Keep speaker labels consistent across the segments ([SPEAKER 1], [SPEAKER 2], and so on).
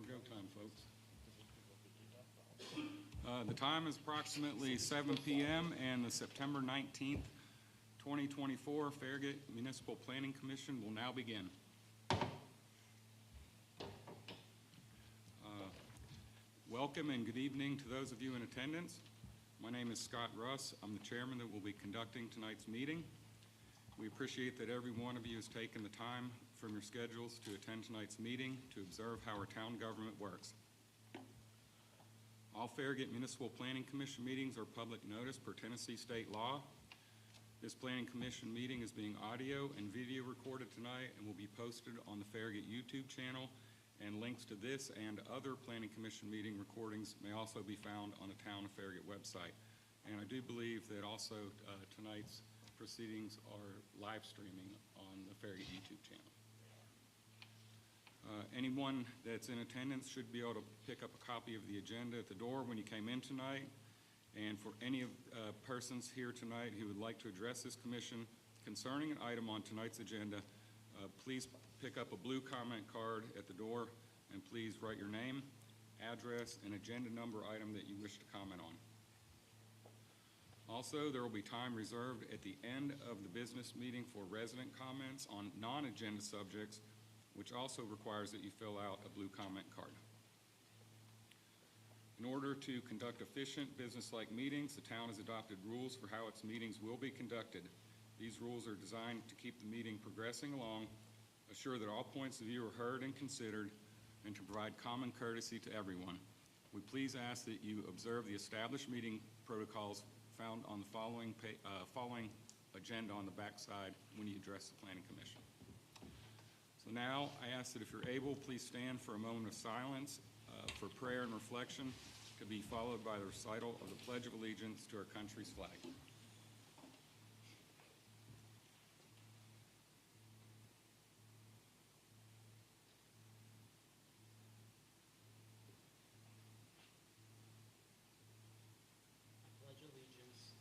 [SPEAKER 1] Go time, folks. The time is approximately 7 p.m. and the September 19th, 2024 Farragut Municipal Planning Commission will now begin. Welcome and good evening to those of you in attendance. My name is Scott Russ. I'm the chairman that will be conducting tonight's meeting. We appreciate that every one of you has taken the time from your schedules to attend tonight's meeting to observe how our town government works. All Farragut Municipal Planning Commission meetings are public notice per Tennessee state law. This Planning Commission meeting is being audio and video recorded tonight and will be posted on the Farragut YouTube channel, and links to this and other Planning Commission meeting recordings may also be found on the Town of Farragut website. And I do believe that also tonight's proceedings are live streaming on the Farragut YouTube channel. Anyone that's in attendance should be able to pick up a copy of the agenda at the door when you came in tonight. And for any of persons here tonight who would like to address this commission concerning an item on tonight's agenda, please pick up a blue comment card at the door and please write your name, address, and agenda number item that you wish to comment on. Also, there will be time reserved at the end of the business meeting for resident comments on non-agenda subjects, which also requires that you fill out a blue comment card. In order to conduct efficient business-like meetings, the town has adopted rules for how its meetings will be conducted. These rules are designed to keep the meeting progressing along, assure that all points of view are heard and considered, and to provide common courtesy to everyone. We please ask that you observe the established meeting protocols found on the following agenda on the back side when you address the Planning Commission. So now I ask that if you're able, please stand for a moment of silence for prayer and reflection, to be followed by the recital of the Pledge of Allegiance to our country's flag.
[SPEAKER 2] Pledge allegiance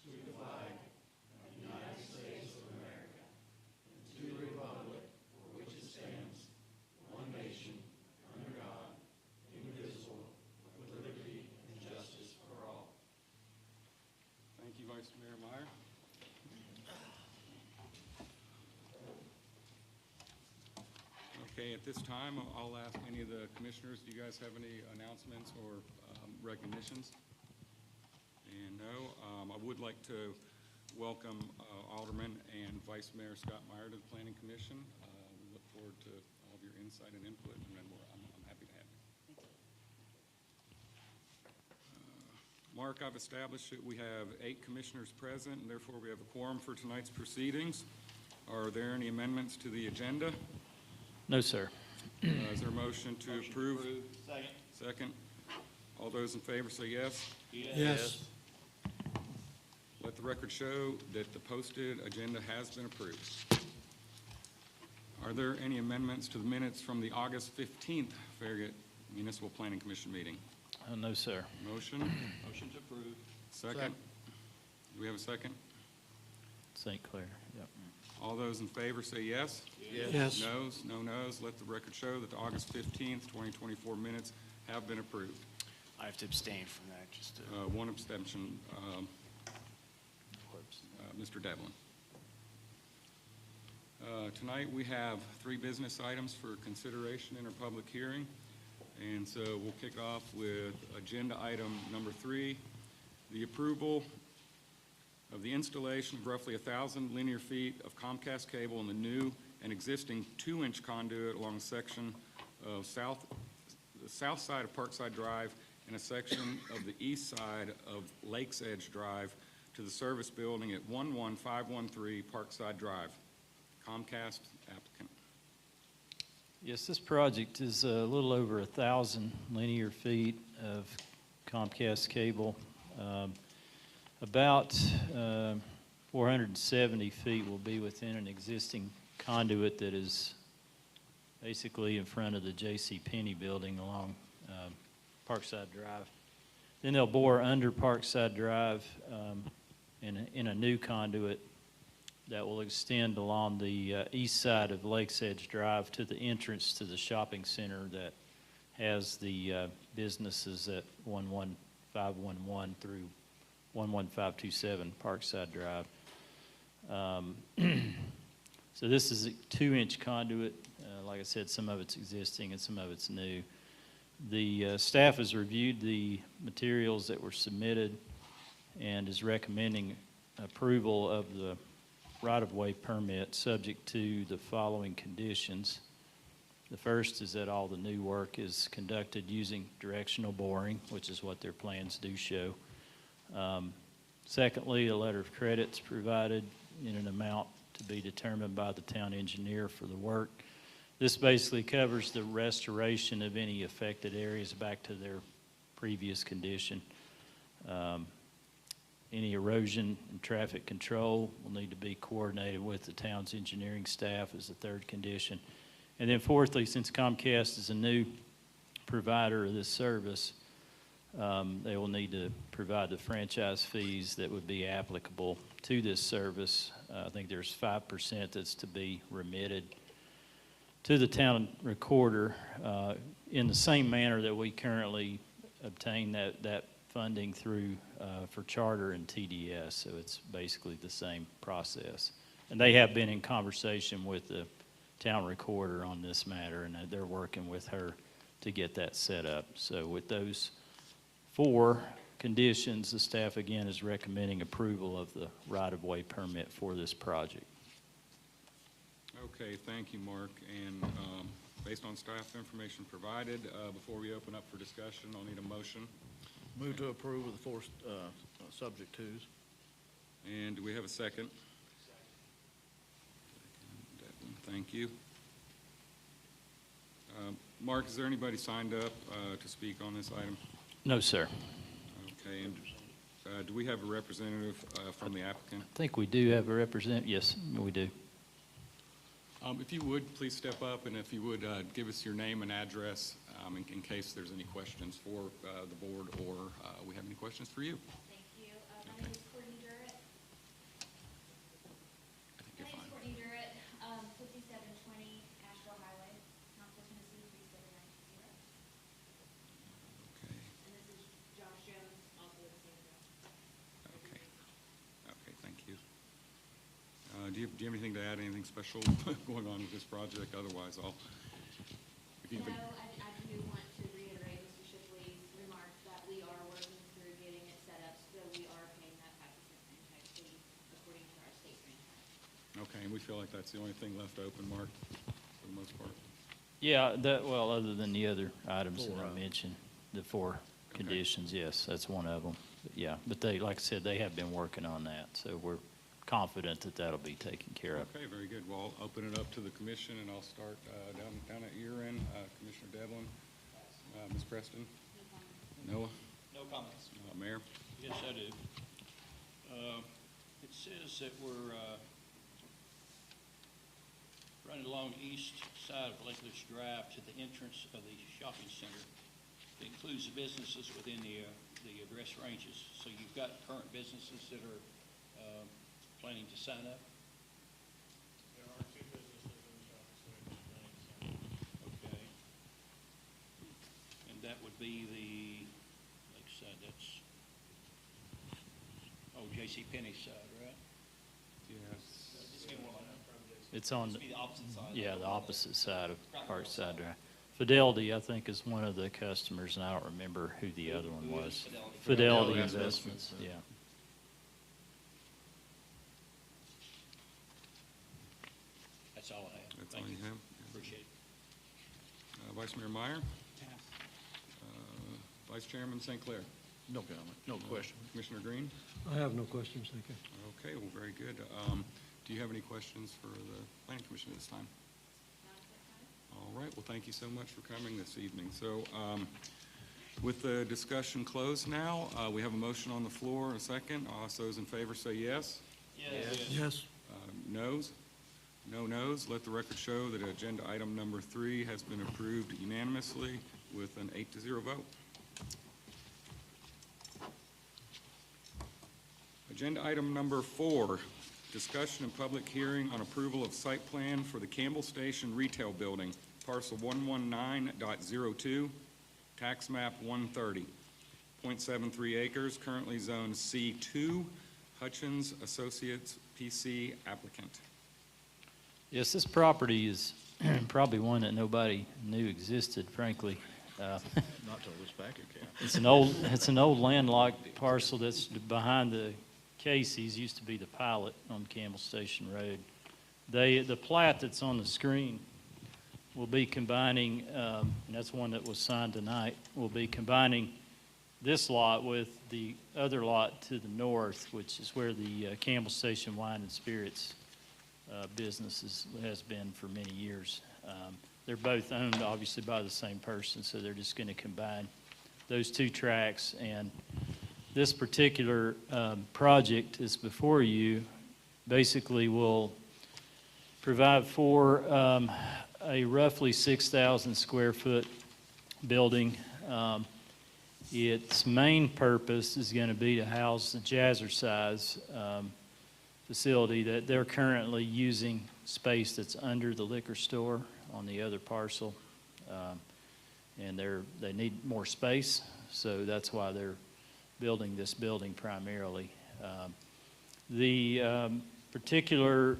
[SPEAKER 2] to the flag of the United States of America and to the republic for which it stands, one nation, under God, indivisible, with liberty and justice for all.
[SPEAKER 1] Thank you, Vice Mayor Meyer. Okay, at this time, I'll ask any of the commissioners, do you guys have any announcements or recognitions? And no, I would like to welcome Alderman and Vice Mayor Scott Meyer to the Planning Commission. We look forward to all of your insight and input, and I'm happy to have you. Mark, I've established that we have 8 commissioners present, and therefore we have a quorum for tonight's proceedings. Are there any amendments to the agenda?
[SPEAKER 3] No, sir.
[SPEAKER 1] Is there a motion to approve?
[SPEAKER 2] Second.
[SPEAKER 1] Second. All those in favor say yes.
[SPEAKER 2] Yes.
[SPEAKER 1] Let the record show that the posted agenda has been approved. Are there any amendments to the minutes from the August 15th Farragut Municipal Planning Commission meeting?
[SPEAKER 3] No, sir.
[SPEAKER 1] Motion?
[SPEAKER 2] Motion to approve.
[SPEAKER 1] Second? Do we have a second?
[SPEAKER 3] St. Clair. Yep.
[SPEAKER 1] All those in favor say yes.
[SPEAKER 2] Yes.
[SPEAKER 1] Noes? No noes? Let the record show that the August 15th, 2024 minutes have been approved.
[SPEAKER 4] I have to abstain from that, just to...
[SPEAKER 1] One abstention, Mr. Devlin. Tonight we have 3 business items for consideration in our public hearing. And so we'll kick off with agenda item number 3, the approval of the installation of roughly 1,000 linear feet of Comcast cable in the new and existing 2-inch conduit along a section of the south side of Parkside Drive and a section of the east side of Lakes Edge Drive to the service building at 11513 Parkside Drive. Comcast applicant.
[SPEAKER 3] Yes, this project is a little over 1,000 linear feet of Comcast cable. About 470 feet will be within an existing conduit that is basically in front of the J.C. Penney building along Parkside Drive. Then they'll bore under Parkside Drive in a new conduit that will extend along the east side of Lakes Edge Drive to the entrance to the shopping center that has the businesses at 11511 through 11527 Parkside Drive. So this is a 2-inch conduit. Like I said, some of it's existing and some of it's new. The staff has reviewed the materials that were submitted and is recommending approval of the right-of-way permit subject to the following conditions. The first is that all the new work is conducted using directional boring, which is what their plans do show. Secondly, a letter of credit's provided in an amount to be determined by the town engineer for the work. This basically covers the restoration of any affected areas back to their previous condition. Any erosion and traffic control will need to be coordinated with the town's engineering staff as the third condition. And then fourthly, since Comcast is a new provider of this service, they will need to provide the franchise fees that would be applicable to this service. I think there's 5% that's to be remitted to the town recorder in the same manner that we currently obtain that funding through for charter and TDS. So it's basically the same process. And they have been in conversation with the town recorder on this matter, and they're working with her to get that set up. So with those 4 conditions, the staff again is recommending approval of the right-of-way permit for this project.
[SPEAKER 1] Okay, thank you, Mark. And based on staff information provided, before we open up for discussion, I'll need a motion.
[SPEAKER 2] Move to approve with the 4 subject twos.
[SPEAKER 1] And do we have a second? Thank you. Mark, is there anybody signed up to speak on this item?
[SPEAKER 3] No, sir.
[SPEAKER 1] Okay, and do we have a representative from the applicant?
[SPEAKER 3] I think we do have a representative. Yes, we do.
[SPEAKER 1] If you would, please step up, and if you would give us your name and address in case there's any questions for the board or we have any questions for you.
[SPEAKER 5] Thank you. My name is Courtney Durrett.
[SPEAKER 1] I think you're fine.
[SPEAKER 5] 5720 Asheville Highway, Knoxville, Tennessee, 37920.
[SPEAKER 1] Okay.
[SPEAKER 5] And this is Josh Jones, also with the same address.
[SPEAKER 1] Okay. Okay, thank you. Do you have anything to add, anything special going on with this project? Otherwise, if you
[SPEAKER 5] No,
[SPEAKER 1] can.
[SPEAKER 5] I do want to reiterate Mr. Shipley's remarks that we are working through getting it set up, so we are paying that 5% franchise fee according to our state franchise.
[SPEAKER 1] Okay, and we feel like that's the only thing left open, Mark, for the most part.
[SPEAKER 3] Yeah, well, other than the other items that I
[SPEAKER 2] 4.
[SPEAKER 3] mentioned, the 4 conditions, yes, that's one of them. But yeah, but they, like I said, they have been working on that, so we're confident that that'll be taken care of.
[SPEAKER 1] Okay, very good. Well, I'll open it up to the commission, and I'll start down at your end. Commissioner Devlin, Ms. Preston, Noah,
[SPEAKER 6] No comments.
[SPEAKER 1] Mayor.
[SPEAKER 6] Yes, I do. It says that we're running along the east side of Lakeledge Drive to the entrance of the shopping center. It includes the businesses within the address ranges. So you've got current businesses that are planning to sign up?
[SPEAKER 7] There are 2 businesses in the shopping center.
[SPEAKER 6] Okay. And that would be the, like I said, that's, J.C. Penney's side, right?
[SPEAKER 1] Yes.
[SPEAKER 3] It's on,
[SPEAKER 6] Must be the opposite side.
[SPEAKER 3] yeah, the opposite side of Parkside Drive. Fidelity, I think, is one of the customers, and I don't remember who the other one was. Fidelity Investments, yeah.
[SPEAKER 6] That's all I have.
[SPEAKER 1] That's all
[SPEAKER 6] Thank
[SPEAKER 1] you
[SPEAKER 6] you.
[SPEAKER 1] have?
[SPEAKER 6] Appreciate it.
[SPEAKER 1] Vice Mayor Meyer? Vice Chairman St. Clair?
[SPEAKER 2] No comment, no question.
[SPEAKER 1] Commissioner Green?
[SPEAKER 8] I have no questions, thank you.
[SPEAKER 1] Okay, well, very good. Do you have any questions for the Planning Commission at this time? All right, well, thank you so much for coming this evening. So with the discussion closed now, we have a motion on the floor and a second. All those in favor say yes.
[SPEAKER 8] Yes.
[SPEAKER 1] Noes? No noes. Let the record show that agenda item number 3 has been approved unanimously with an 8-0 vote. Agenda item number 4, discussion and public hearing on approval of site plan for the Campbell Station Retail Building, parcel 119.02, Tax map 130, 0.73 acres, currently zoned C2, Hutchins Associates PC applicant.
[SPEAKER 3] Yes, this property is probably one that nobody knew existed, frankly.
[SPEAKER 2] Not till this bank account.
[SPEAKER 3] It's an old landlocked parcel that's behind the Casey's, used to be the Pilot on Campbell Station Road. The plat that's on the screen will be combining, and that's one that was signed tonight, will be combining this lot with the other lot to the north, which is where the Campbell Station Wine and Spirits business has been for many years. They're both owned, obviously, by the same person, so they're just going to combine those two tracts. And this particular project is before you, basically will provide for a roughly 6,000 square foot building. Its main purpose is going to be to house the Jazzercise facility that they're currently using space that's under the liquor store on the other parcel. And they need more space, so that's why they're building this building primarily. The particular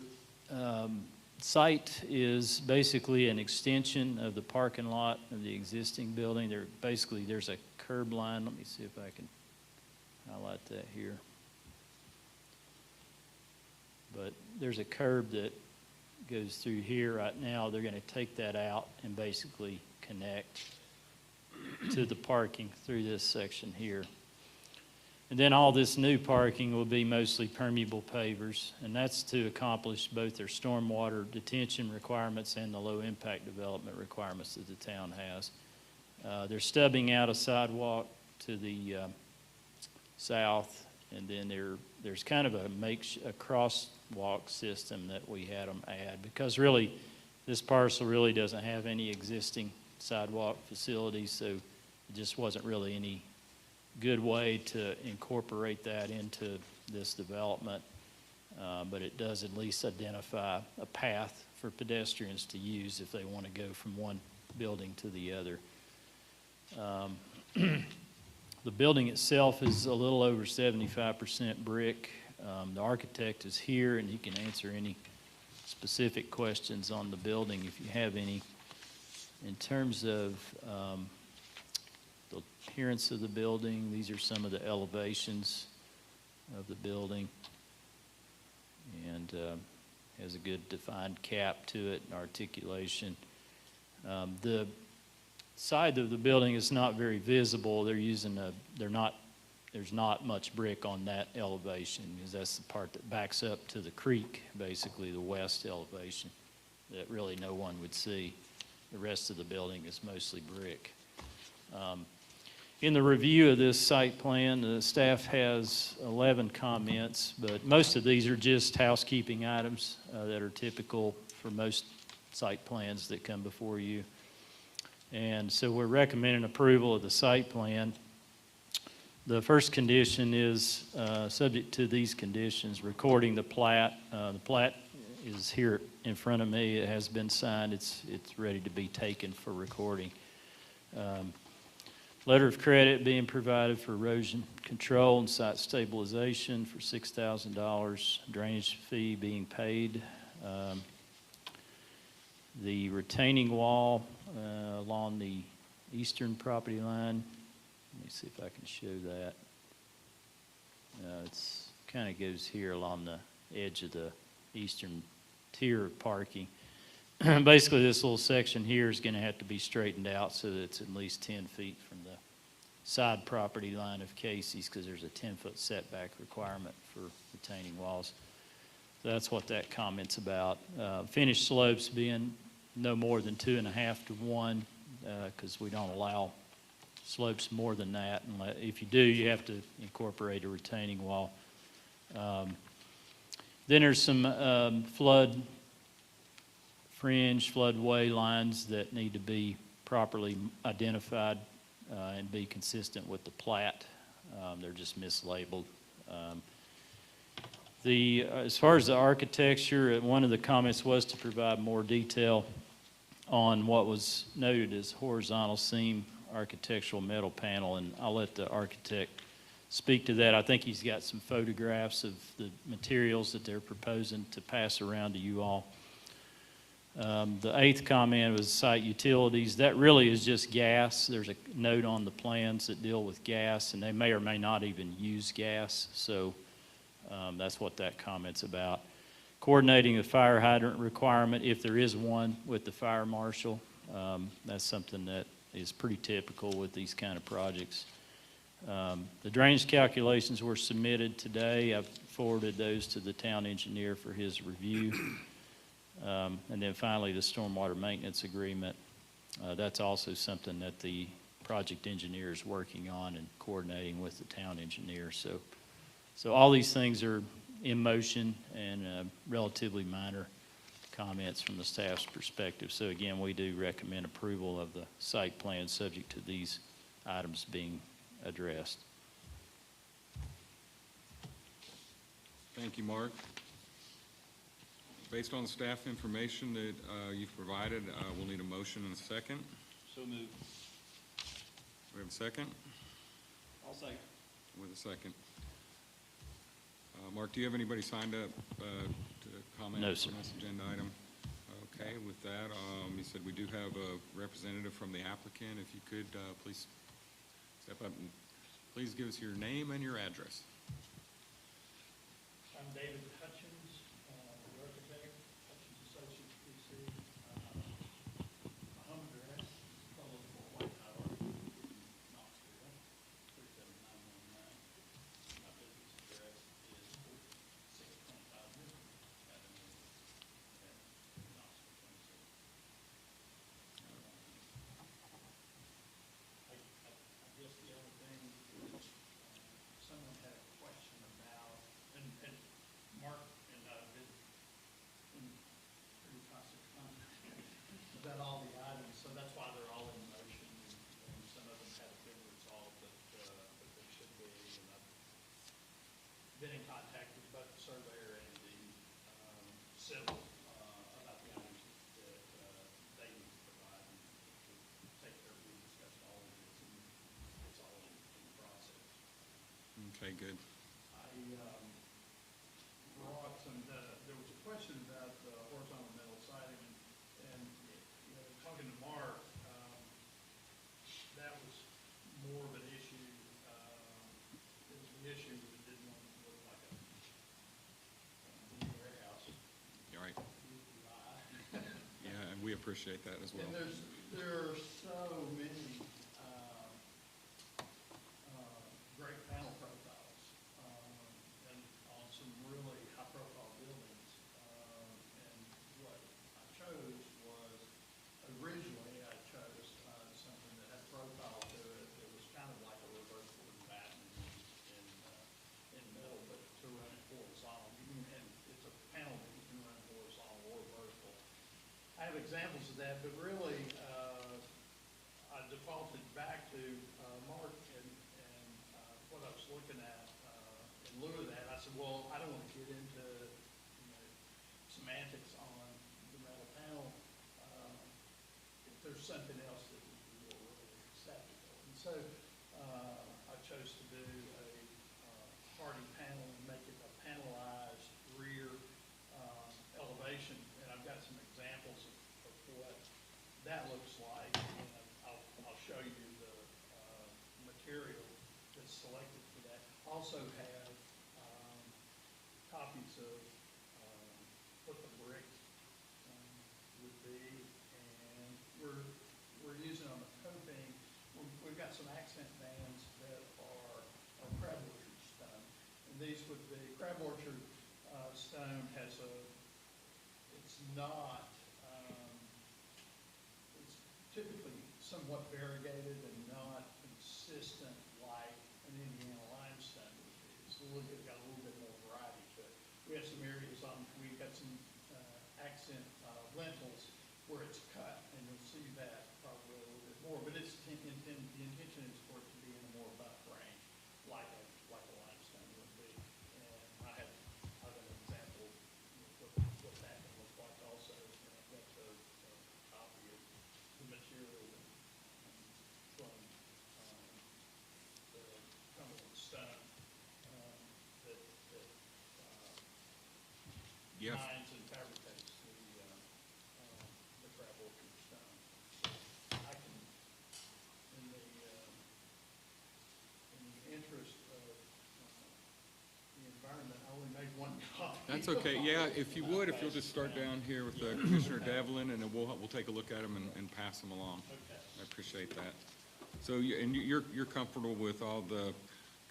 [SPEAKER 3] site is basically an extension of the parking lot of the existing building. There's a curb line. Let me see if I can highlight that here. But there's a curb that goes through here right now. They're going to take that out and basically connect to the parking through this section here. And then all this new parking will be mostly permeable pavers, and that's to accomplish both their stormwater detention requirements and the low impact development requirements that the town has. They're stubbing out a sidewalk to the south, and then there's kind of a crosswalk system that we had them add, because really this parcel really doesn't have any existing sidewalk facilities, so it just wasn't really any good way to incorporate that into this development, but it does at least identify a path for pedestrians to use if they want to go from one building to the other. The building itself is a little over 75% brick. The architect is here, and he can answer any specific questions on the building if you have any. In terms of the appearance of the building, these are some of the elevations of the building, and has a good defined cap to it and articulation. The side of the building is not very visible. There's not much brick on that elevation, because that's the part that backs up to the creek, basically the west elevation, that really no one would see. The rest of the building is mostly brick. In the review of this site plan, the staff has 11 comments, but most of these are just housekeeping items that are typical for most site plans that come before you. And so we're recommending approval of the site plan. The first condition is subject to these conditions: recording the plat. The plat is here in front of me. It has been signed. It's ready to be taken for recording. Letter of credit being provided for erosion control and site stabilization for $6,000. Drainage fee being paid. The retaining wall along the eastern property line. Let me see if I can show that. It's kind of goes here along the edge of the eastern tier of parking. Basically, this little section here is going to have to be straightened out so that it's at least 10 feet from the side property line of Casey's, because there's a 10-foot setback requirement for retaining walls. So that's what that comment's about. Finished slopes being no more than 2.5 to 1, because we don't allow slopes more than that. And if you do, you have to incorporate a retaining wall. Then there's some flood fringe, floodway lines that need to be properly identified and be consistent with the plat. They're just mislabeled. As far as the architecture, one of the comments was to provide more detail on what was noted as horizontal seam architectural metal panel, and I'll let the architect speak to that. I think he's got some photographs of the materials that they're proposing to pass around to you all. The 8th comment was site utilities. That really is just gas. There's a note on the plans that deal with gas, and they may or may not even use gas, so that's what that comment's about. Coordinating the fire hydrant requirement, if there is one, with the fire marshal. That's something that is pretty typical with these kind of projects. The drainage calculations were submitted today. I've forwarded those to the town engineer for his review. And then finally, the stormwater maintenance agreement. That's also something that the project engineer is working on and coordinating with the town engineer. So all these things are in motion and relatively minor comments from the staff's perspective. So again, we do recommend approval of the site plan subject to these items being addressed.
[SPEAKER 1] Thank you, Mark. Based on the staff information that you've provided, we'll need a motion and a second.
[SPEAKER 6] So moved.
[SPEAKER 1] We have a second?
[SPEAKER 6] I'll second.
[SPEAKER 1] With a second. Mark, do you have anybody signed up to comment
[SPEAKER 3] No,
[SPEAKER 1] on
[SPEAKER 3] sir.
[SPEAKER 1] this agenda item? Okay, with that, you said we do have a representative from the applicant. If you could, please step up and please give us your name and your address.
[SPEAKER 7] I'm David Hutchins, the architect, Hutchins Associates, PC. My home address is 1204 White Tower, Knoxville, 37919. My business address is 625 Middle Avenue, Knoxville, Tennessee. I guess the only thing is, someone had a question about, and Mark and I have been in pretty constant contact about all the items, so that's why they're all in motion, and some of them haven't been resolved, but they should be, and I've been in contact with both the surveyor and the civil about the items that they need to provide, and to take care of, we discussed all of this, and it's all in process.
[SPEAKER 1] Okay, good.
[SPEAKER 7] I brought some, there was a question about horizontal metal siding, and, you know, talking to Mark, that was more of an issue, it was an issue that didn't want to look like a warehouse.
[SPEAKER 1] All right. Yeah, and we appreciate that as well.
[SPEAKER 7] And there are so many great panel profiles, and on some really high-profile buildings. And what I chose was, originally I chose something that had profile to it. It was kind of like a reverse board batten in metal, but to run it horizontal. And it's a panel that you can run horizontal or vertical. I have examples of that, but really, I defaulted back to Mark and what I was looking at. In lieu of that, I said, well, I don't want to get into, you know, semantics on the metal panel. If there's something else that would be more really acceptable. And so I chose to do a hardy panel and make it a panelized rear elevation. And I've got some examples of what that looks like. And I'll show you the material that's selected for that. Also have copies of what the brick would be, and we're using on the coping. We've got some accent bands that are crab orchard stone, and these would be crab orchard stone has it's not it's typically somewhat variegated and not consistent like an Indiana limestone would be. It's got a little bit more variety to it. We have some areas we've got some accent lintels where it's cut, and you'll see that probably a little bit more. But it's the intention is for it to be in a more buff range, like a limestone would be. And I have an example of what that can look like also. And I've got a copy of the material from
[SPEAKER 1] That's okay. Yeah, if you would, if you'll just start down here with Commissioner Devlin, and then we'll take a look at them and pass them along.
[SPEAKER 7] Okay.
[SPEAKER 1] I appreciate that. So, you're comfortable with all the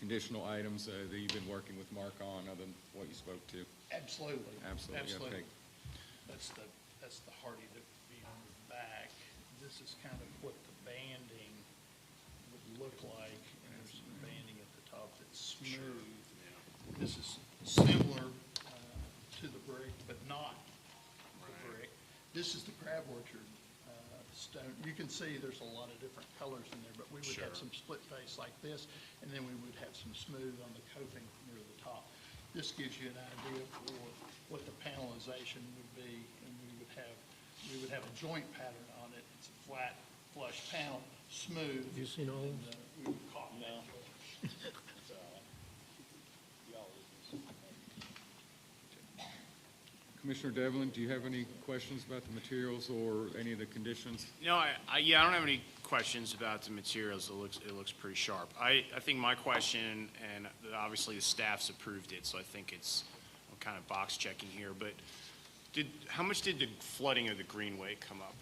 [SPEAKER 1] conditional items that you've been working with Mark on, other than what you spoke to?
[SPEAKER 7] Absolutely.
[SPEAKER 1] Absolutely, okay.
[SPEAKER 7] That's the hardy to be on the back. This is kind of what the banding would look like, and there's some banding at the top that's smooth. This is similar to the brick, but not the brick. This is the crab orchard stone. You can see there's a lot of different colors in there, but we would have some split face like this, and then we would have some smooth on the coping near the top. This gives you an idea for what the panelization would be, and we would have a joint pattern on it. It's a flat, flush panel, smooth.
[SPEAKER 8] Have you seen all
[SPEAKER 7] and,
[SPEAKER 8] those?
[SPEAKER 7] We would cotton that flush. So,
[SPEAKER 1] Commissioner Devlin, do you have any questions about the materials or any of the conditions?
[SPEAKER 4] No, yeah, I don't have any questions about the materials. It looks pretty sharp. I think my question, and obviously the staff's approved it, so I think I'm kind of box checking here, but how much did the flooding of the greenway come up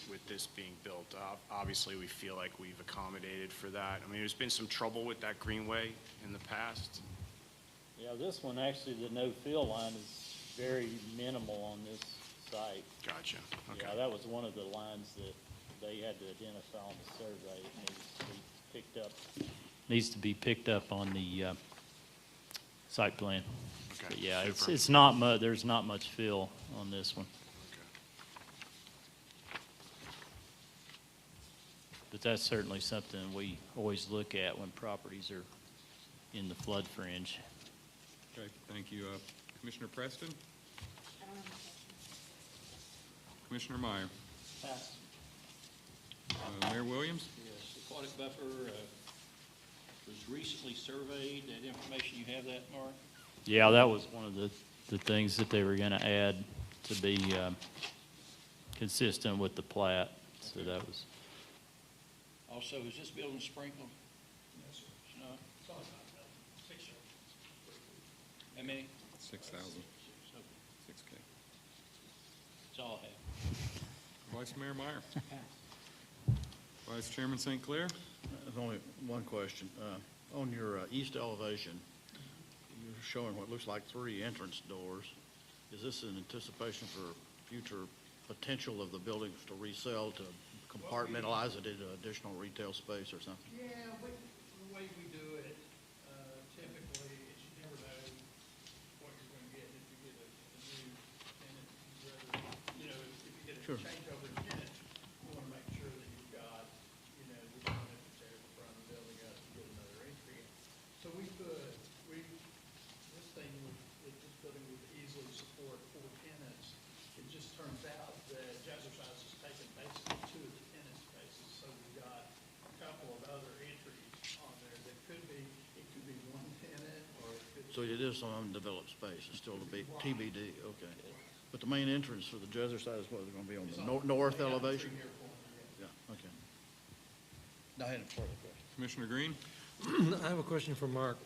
[SPEAKER 4] with this being built? Obviously, we feel like we've accommodated for that. I mean, there's been some trouble with that greenway in the past.
[SPEAKER 3] Yeah, this one, actually, the no-fill line is very minimal on this site.
[SPEAKER 4] Gotcha, okay.
[SPEAKER 3] Yeah, that was one of the lines that they had to identify on the survey. It needs to be picked up on the site plan.
[SPEAKER 4] Okay,
[SPEAKER 3] But yeah,
[SPEAKER 4] super.
[SPEAKER 3] it's not there's not much fill on this one.
[SPEAKER 4] Okay.
[SPEAKER 3] But that's certainly something we always look at when properties are in the flood fringe.
[SPEAKER 1] Okay, thank you. Commissioner Preston?
[SPEAKER 5] I don't have any questions.
[SPEAKER 1] Commissioner Meyer?
[SPEAKER 6] Pass.
[SPEAKER 1] Mayor Williams?
[SPEAKER 6] Yes, aquatic buffer was recently surveyed. That information, you have that, Mark?
[SPEAKER 3] Yeah, that was one of the things that they were going to add to be consistent with the plat. So that was,
[SPEAKER 6] Also, is this building sprinkled?
[SPEAKER 7] Yes, sir.
[SPEAKER 6] No?
[SPEAKER 7] It's all about 6 years.
[SPEAKER 6] How many?
[SPEAKER 1] 6,000,
[SPEAKER 6] So,
[SPEAKER 1] 6K.
[SPEAKER 6] that's all I have.
[SPEAKER 1] Vice Mayor Meyer? Vice Chairman St. Clair?
[SPEAKER 9] There's only one question. On your east elevation, you're showing what looks like 3 entrance doors. Is this in anticipation for future potential of the buildings to resell, to compartmentalize it into additional retail space or something?
[SPEAKER 7] Yeah, the way we do it, typically, is you never know what you're going to get if you get a new tenant. You know, if you get a
[SPEAKER 9] Sure.
[SPEAKER 7] changeover in tenants, you want to make sure that you've got, you know, we don't have to tear the front of the building up to get another entry in. So this building would easily support 4 tenants. It just turns out that Jazzercise has taken basically 2 of the tenant spaces, so we've got a couple of other entries on there that it could be 1 tenant, or it could
[SPEAKER 9] So it is some undeveloped space. It's still to be TBD, okay. But the main entrance for the Jazzercise is what, is going to be on the north elevation?
[SPEAKER 7] be here for them, yeah.
[SPEAKER 9] Yeah, okay. I had a further question.
[SPEAKER 1] Commissioner Green?
[SPEAKER 8] I have a question for Mark.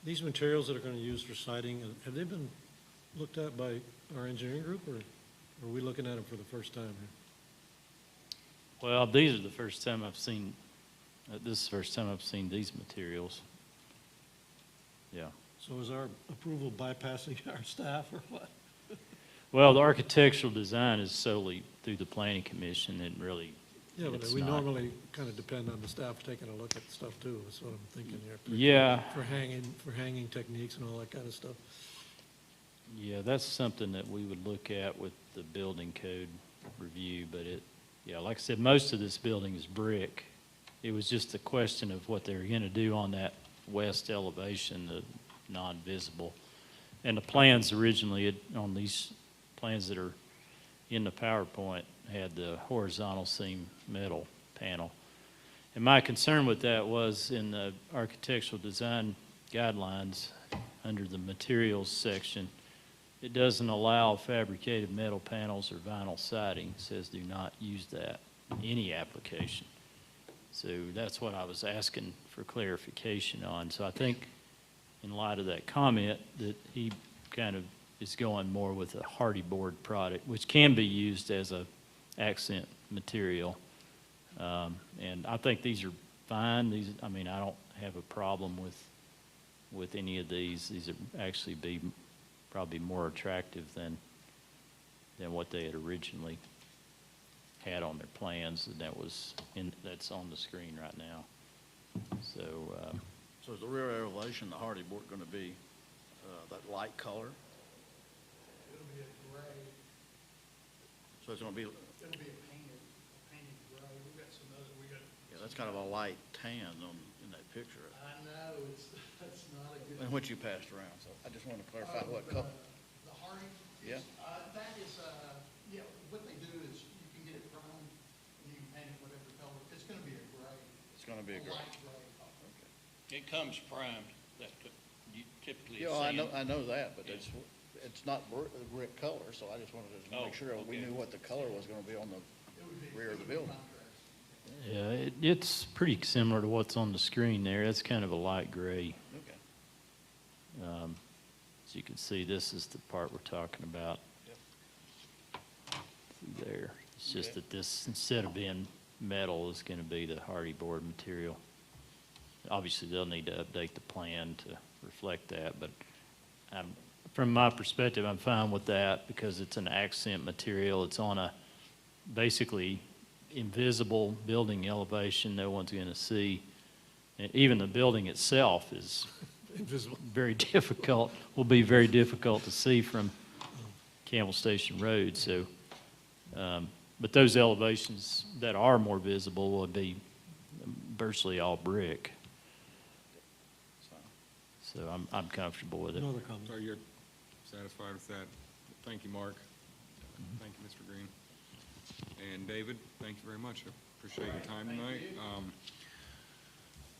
[SPEAKER 8] These materials that are going to use for siding, have they been looked at by our engineering group, or are we looking at them for the first time here?
[SPEAKER 3] well, these are the first time I've seen, this is the first time I've seen these materials. Yeah.
[SPEAKER 8] So is our approval bypassing our staff, or what?
[SPEAKER 3] Well, the architectural design is solely through the planning commission, and really,
[SPEAKER 8] Yeah, but
[SPEAKER 3] it's
[SPEAKER 8] we
[SPEAKER 3] not.
[SPEAKER 8] normally kind of depend on the staff taking a look at stuff too, is what I'm thinking here.
[SPEAKER 3] Yeah.
[SPEAKER 8] For hanging techniques and all that kind of stuff.
[SPEAKER 3] Yeah, that's something that we would look at with the building code review, but yeah, like I said, most of this building is brick. It was just a question of what they were going to do on that west elevation, the non-visible. And the plans originally, on these plans that are in the PowerPoint, had the horizontal seam metal panel. And my concern with that was in the architectural design guidelines, under the materials section, it doesn't allow fabricated metal panels or vinyl siding. It says do not use that in any application. So that's what I was asking for clarification on. So I think in light of that comment, that he kind of is going more with a hardy board product, which can be used as a accent material. And I think these are fine. These, I mean, I don't have a problem with any of these. These would actually be probably more attractive than what they had originally had on their plans, and that's on the screen right now. So,
[SPEAKER 9] So is the rear elevation, the hardy board, going to be that light color?
[SPEAKER 7] It'll be a gray,
[SPEAKER 9] So it's going to be,
[SPEAKER 7] it'll be a painted gray.
[SPEAKER 9] yeah, that's kind of a light tan in that picture,
[SPEAKER 7] I know, that's not a good.
[SPEAKER 9] and what you passed around, so I just wanted to clarify what color.
[SPEAKER 7] The Hardy?
[SPEAKER 9] Yeah.
[SPEAKER 7] That is, yeah, what they do is you can get it primed and you can paint it whatever color. It's gonna be a gray.
[SPEAKER 9] It's going to be a gray.
[SPEAKER 7] Light gray color.
[SPEAKER 6] It comes primed, that you typically
[SPEAKER 9] Yeah,
[SPEAKER 6] see.
[SPEAKER 9] I know that, but it's not brick color, so I just wanted to
[SPEAKER 6] Oh,
[SPEAKER 9] make sure we
[SPEAKER 6] okay.
[SPEAKER 9] knew what the color was going to be on the
[SPEAKER 7] It would be.
[SPEAKER 9] rear of the
[SPEAKER 7] it would be
[SPEAKER 9] building.
[SPEAKER 7] contrast.
[SPEAKER 3] yeah, it's pretty similar to what's on the screen there. That's kind of a light gray.
[SPEAKER 9] Okay.
[SPEAKER 3] As you can see, this is the part we're talking about. Through there. It's just that this, instead of being metal, is going to be the hardy board material. Obviously, they'll need to update the plan to reflect that, but from my perspective, I'm fine with that because it's an accent material. It's on a basically invisible building elevation no one's going to see. And even the building itself is
[SPEAKER 8] Invisible.
[SPEAKER 3] very difficult, will be very difficult to see from Campbell Station Road. So, but those elevations that are more visible will be virtually all brick. So I'm comfortable with it.
[SPEAKER 8] Another comment.
[SPEAKER 1] So you're satisfied with that? Thank you, Mark. Thank you, Mr. Green. And David, thank you very much. I appreciate your time tonight.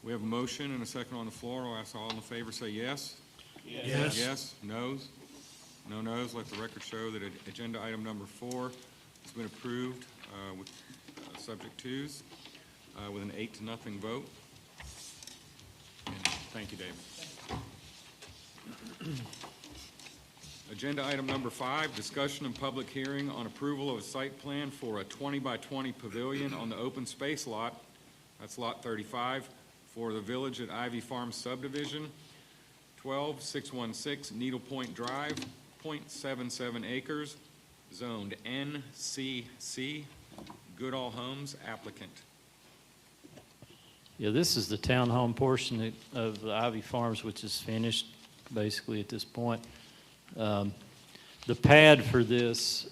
[SPEAKER 1] We have a motion and a second on the floor. I'll ask all in favor say yes.
[SPEAKER 8] Yes.
[SPEAKER 1] Yes, noes? No noes. Let the record show that agenda item number 4 has been approved with subject twos with an 8-0 vote. And thank you, David. Agenda item number 5, discussion and public hearing on approval of a site plan for a 20-by-20 pavilion on the open space lot, that's lot 35, for the Village at Ivy Farm subdivision, 12616 Needle Point Drive, 0.77 acres, zoned NCC, Goodall Homes applicant.
[SPEAKER 3] Yeah, this is the townhome portion of the Ivy Farms, which is finished basically at this point. The pad for this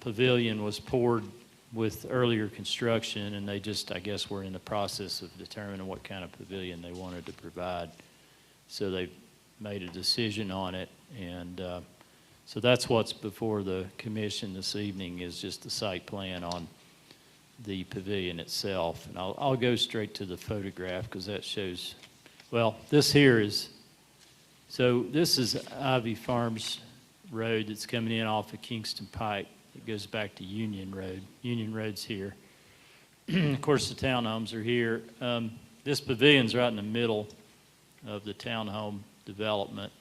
[SPEAKER 3] pavilion was poured with earlier construction, and they just, I guess, were in the process of determining what kind of pavilion they wanted to provide. So they made a decision on it, and so that's what's before the commission this evening is just the site plan on the pavilion itself. And I'll go straight to the photograph because that shows, well, this here is, so this is Ivy Farms Road that's coming in off of Kingston Pike. It goes back to Union Road. Union Road's here. Of course, the townhomes are here. This pavilion's right in the middle of the townhome development.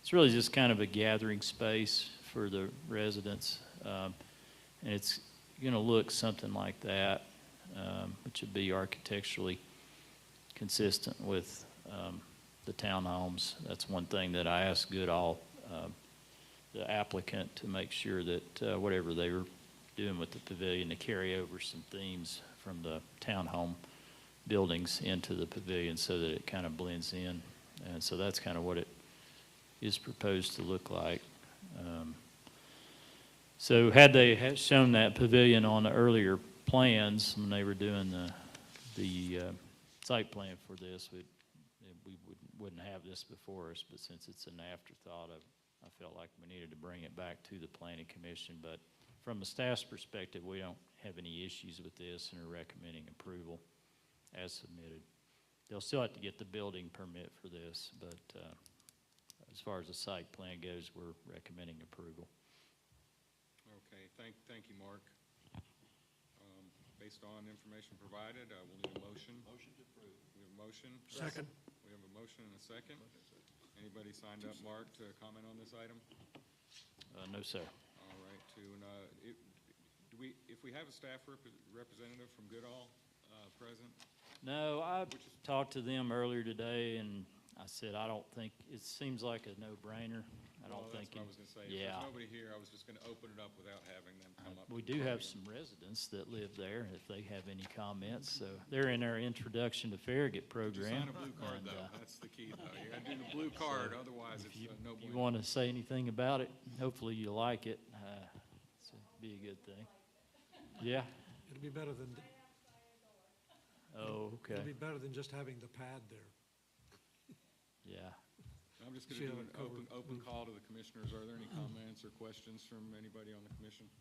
[SPEAKER 3] It's really just kind of a gathering space for the residents. And it's going to look something like that, which would be architecturally consistent with the townhomes. That's one thing that I asked Goodall, the applicant, to make sure that whatever they were doing with the pavilion to carry over some themes from the townhome buildings into the pavilion so that it kind of blends in. And so that's kind of what it is proposed to look like. So had they shown that pavilion on the earlier plans when they were doing the site plan for this, we wouldn't have this before us, but since it's an afterthought, I felt like we needed to bring it back to the Planning Commission. But from the staff's perspective, we don't have any issues with this and are recommending approval as submitted. They'll still have to get the building permit for this, but as far as the site plan goes, we're recommending approval.
[SPEAKER 1] Okay, thank you, Mark. Based on information provided, we'll need a motion.
[SPEAKER 6] Motion to approve.
[SPEAKER 1] We have a motion.
[SPEAKER 8] Second.
[SPEAKER 1] We have a motion and a second. Anybody signed up, Mark, to comment on this item?
[SPEAKER 3] No, sir.
[SPEAKER 1] All right, if we have a staff representative from Goodall present?
[SPEAKER 3] No, I talked to them earlier today, and I said, I don't think, it seems like a no-brainer. I
[SPEAKER 1] Well,
[SPEAKER 3] don't
[SPEAKER 1] that's
[SPEAKER 3] think.
[SPEAKER 1] what I was going to say. If
[SPEAKER 3] Yeah.
[SPEAKER 1] there's nobody here, I was just going to open it up without having them come up.
[SPEAKER 3] We
[SPEAKER 1] to the
[SPEAKER 3] do have
[SPEAKER 1] podium.
[SPEAKER 3] some residents that live there, if they have any comments. So they're in our introduction to Farragut
[SPEAKER 1] But you
[SPEAKER 3] program.
[SPEAKER 1] sign a blue card,
[SPEAKER 3] and,
[SPEAKER 1] though. That's the key, though. You got to do the blue card, otherwise it's no
[SPEAKER 3] If you
[SPEAKER 1] bueno.
[SPEAKER 3] want to say anything about it, hopefully you like it. It'd be a good thing. Yeah?
[SPEAKER 8] It'll be better than,
[SPEAKER 3] Oh,
[SPEAKER 8] it'll be
[SPEAKER 3] okay.
[SPEAKER 8] better than just having the pad there.
[SPEAKER 3] Yeah.
[SPEAKER 1] I'm just going
[SPEAKER 8] See
[SPEAKER 1] to
[SPEAKER 8] how
[SPEAKER 1] do an
[SPEAKER 8] it covered.
[SPEAKER 1] open call to the commissioners. Are there any comments or questions from anybody on the commission?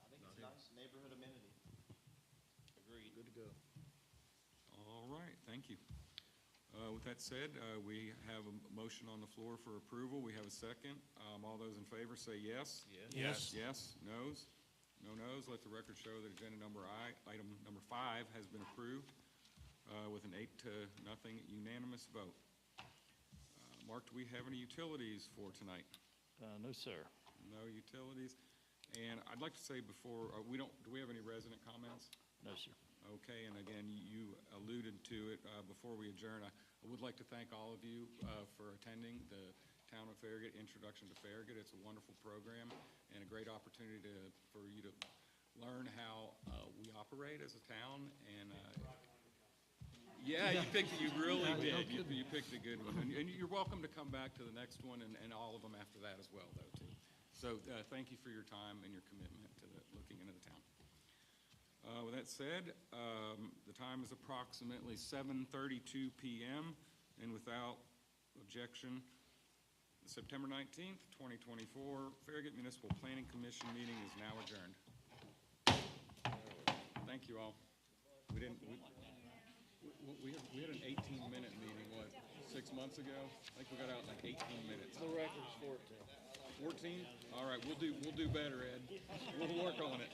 [SPEAKER 10] I think it's a nice neighborhood amenity.
[SPEAKER 6] Agreed.
[SPEAKER 9] Good to go.
[SPEAKER 1] All right, thank you. With that said, we have a motion on the floor for approval. We have a second. All those in favor say yes.
[SPEAKER 8] Yes.
[SPEAKER 1] Yes, noes? No noes. Let the record show that agenda item number 5 has been approved with an 8-0 unanimous vote. Mark, do we have any utilities for tonight?
[SPEAKER 3] No, sir.
[SPEAKER 1] No utilities. And I'd like to say before, do we have any resident comments?
[SPEAKER 3] No, sir.
[SPEAKER 1] Okay, and again, you alluded to it before we adjourn. I would like to thank all of you for attending the Town of Farragut Introduction to Farragut. It's a wonderful program and a great opportunity for you to learn how we operate as a town. And yeah, you really did. You picked a good one. And you're welcome to come back to the next one and all of them after that as well, though, too. So thank you for your time and your commitment to looking into the town. With that said, the time is approximately 7:32 p.m., and without objection, the September 19th, 2024 Farragut Municipal Planning Commission meeting is now adjourned. Thank you all. We had an 18-minute meeting, 6 months ago? I think we got out in like 18 minutes.
[SPEAKER 9] The record's 14.
[SPEAKER 1] 14? All right, we'll do better, Ed. We'll work on it.